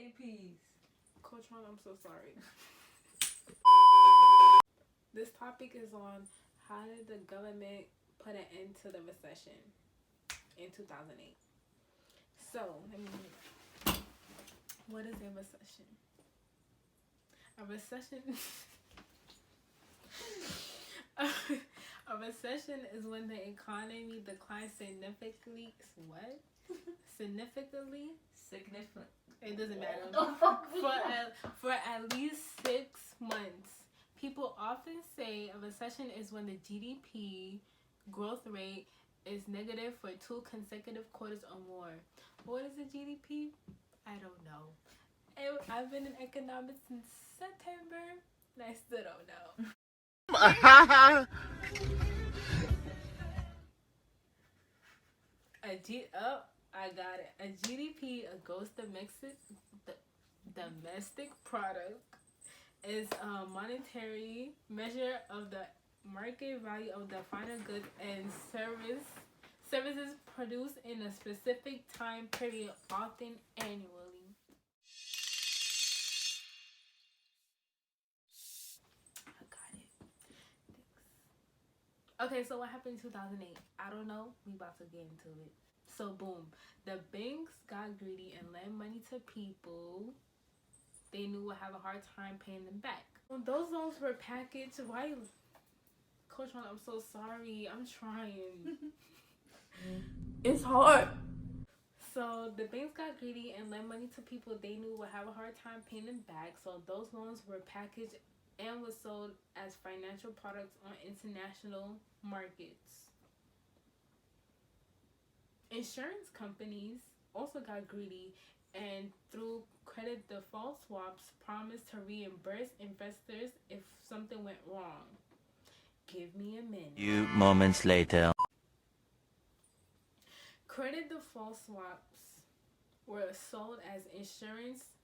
GDPs. Coach Ron, I'm so sorry. This topic is on how did the government put an end to the recession in 2008. So, what is a recession? A recession... A recession is when the economy declines significantly. What? Significantly? Significant. It doesn't matter. Oh, For at least 6 months. People often say a recession is when the GDP growth rate is negative for 2 consecutive quarters or more. What is the GDP? I don't know. I've been in economics since September, and I still don't know. I got it. A GDP, a gross domestic product, is a monetary measure of the market value of the final goods and services produced in a specific time period, often annually. I got it. Thanks. Okay, so what happened in 2008? I don't know. We about to get into it. So boom, the banks got greedy and lent money to people they knew would have a hard time paying them back. When those loans were packaged, why? Coach Ron, I'm so sorry. I'm trying. It's hard. So the banks got greedy and lent money to people they knew would have a hard time paying them back. So those loans were packaged and was sold as financial products on international markets. Insurance companies also got greedy and through credit default swaps promised to reimburse investors if something went wrong. Give me a minute. Few moments later. Credit default swaps were sold as insurance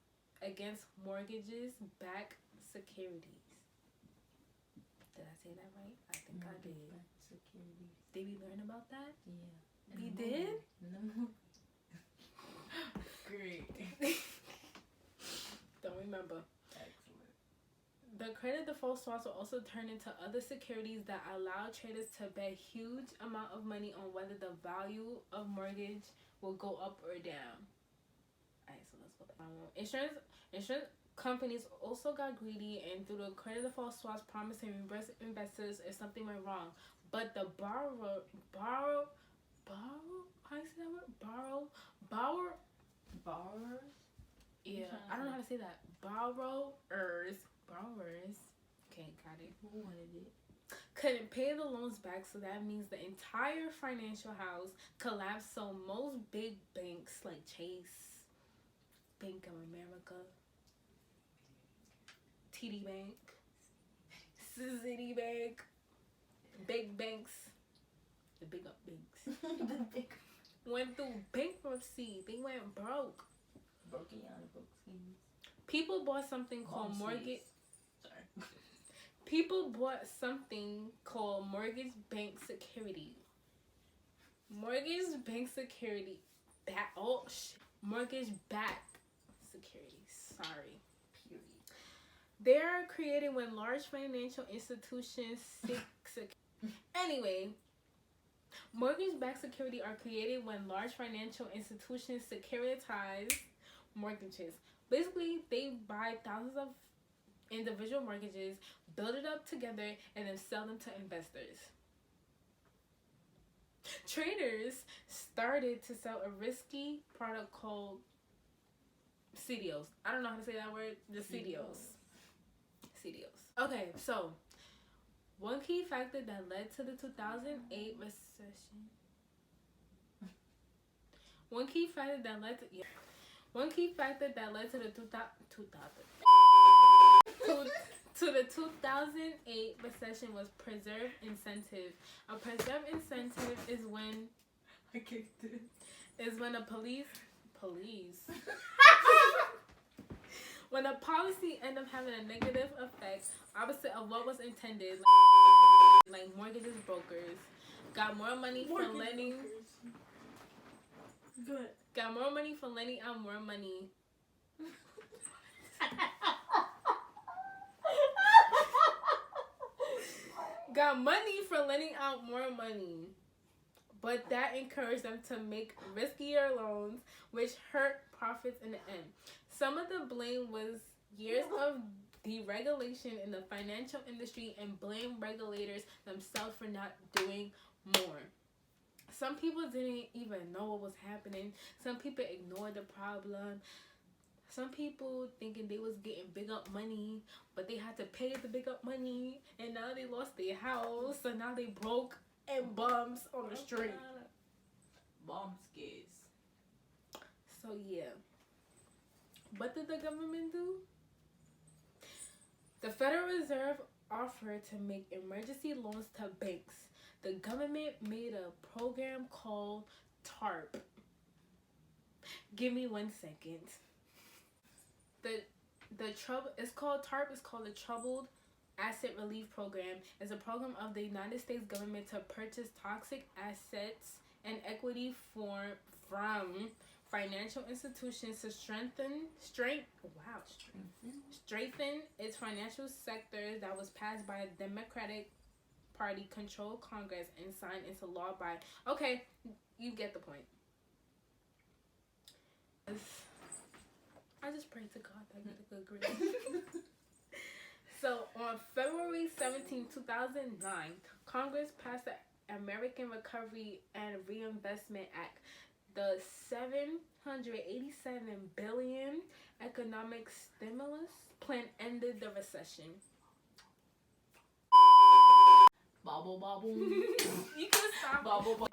against mortgages-backed securities. Did I say that right? I think I did. Securities. Did we learn about that? Yeah. We did? No. Great. Don't remember. Excellent. The credit default swaps will also turn into other securities that allow traders to bet huge amount of money on whether the value of mortgage will go up or down. Alright, so let's go back. Insurance companies also got greedy and through the credit default swaps promised to reimburse investors if something went wrong. But the borrower, how do you say that word? Borrowers? Yeah, I don't know how to say that. Borrowers. Okay, got it. Who wanted it? Couldn't pay the loans back, so that means the entire financial house collapsed. So most big banks like Chase, Bank of America, TD Bank, Citibank, big banks, the big up banks, The big went through bankruptcy. They went broke. broken out of book schemes. People bought something called Sorry. People bought something called mortgage-backed security. Mortgage-backed security. Mortgage-backed securities. Sorry. Period. They are created when large financial institutions Anyway, mortgage-backed security are created when large financial institutions securitize mortgages. Basically, they buy thousands of individual mortgages, build it up together, and then sell them to investors. Traders started to sell a risky product called CDOs. I don't know how to say that word. The CDOs. Okay, so one key factor that led to the 2008 recession. One key factor that led to the 2008 recession was preserved incentive. A preserved incentive is when I kicked it. when a when a policy end up having a negative effect opposite of what was intended, like mortgages brokers got more money for lending. Good. Got more money for lending out more money got money for lending out more money, but that encouraged them to make riskier loans, which hurt profits in the end. Some of the blame was years of deregulation in the financial industry and blame regulators themselves for not doing more. Some people didn't even know what was happening. Some people ignored the problem. Some people thinking they was getting big up money, but they had to pay the big up money, and now they lost their house, so now they broke and bums on the street. Bomb scares. So yeah. What did the government do? The Federal Reserve offered to make emergency loans to banks. The government made a program called TARP. Give me 1 second. The trouble, it's called TARP. It's called the Troubled Asset Relief Program. It's a program of the United States government to purchase toxic assets and equity from financial institutions to strengthen its financial sector. That was passed by a Democratic Party controlled Congress and signed into law by. Okay, you get the point. I just pray to God that I get a good grade. So on February 17, 2009, Congress passed the American Recovery and Reinvestment Act. The $787 billion economic stimulus plan ended the recession. Bobble bobble. You can stop. Bobble bobble.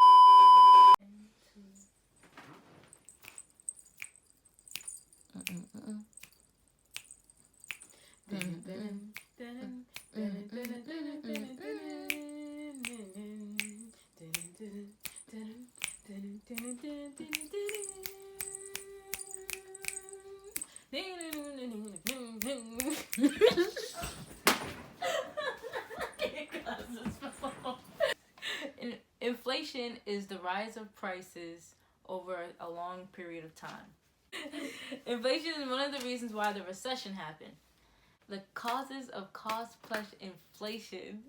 Inflation is the rise of prices over a long period of time. Inflation is one of the reasons why the recession happened. The causes of cost plus inflation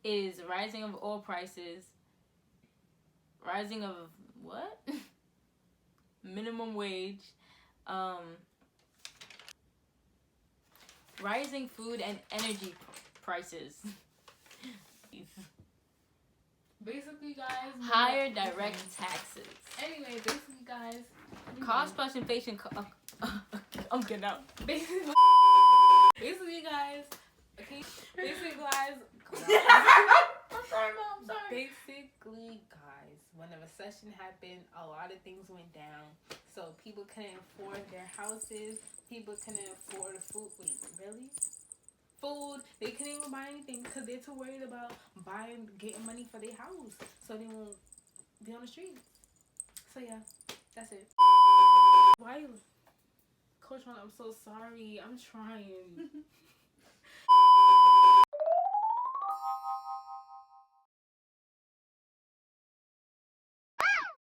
is rising of oil prices, rising of what? Minimum wage, rising food and energy prices. Basically, guys. Higher direct taxes. Anyway, basically, guys. Cost plus inflation. I'm getting out. Basically, guys. Okay. Basically, guys. I'm sorry, Mom. I'm sorry. Basically, guys, when the recession happened, a lot of things went down. So people couldn't afford their houses. People couldn't afford food. Wait, really? Food. They couldn't even buy anything because they're too worried about getting money for their house, so they won't be on the streets. So yeah, that's it. Why you, Coach Ron? I'm so sorry. I'm trying.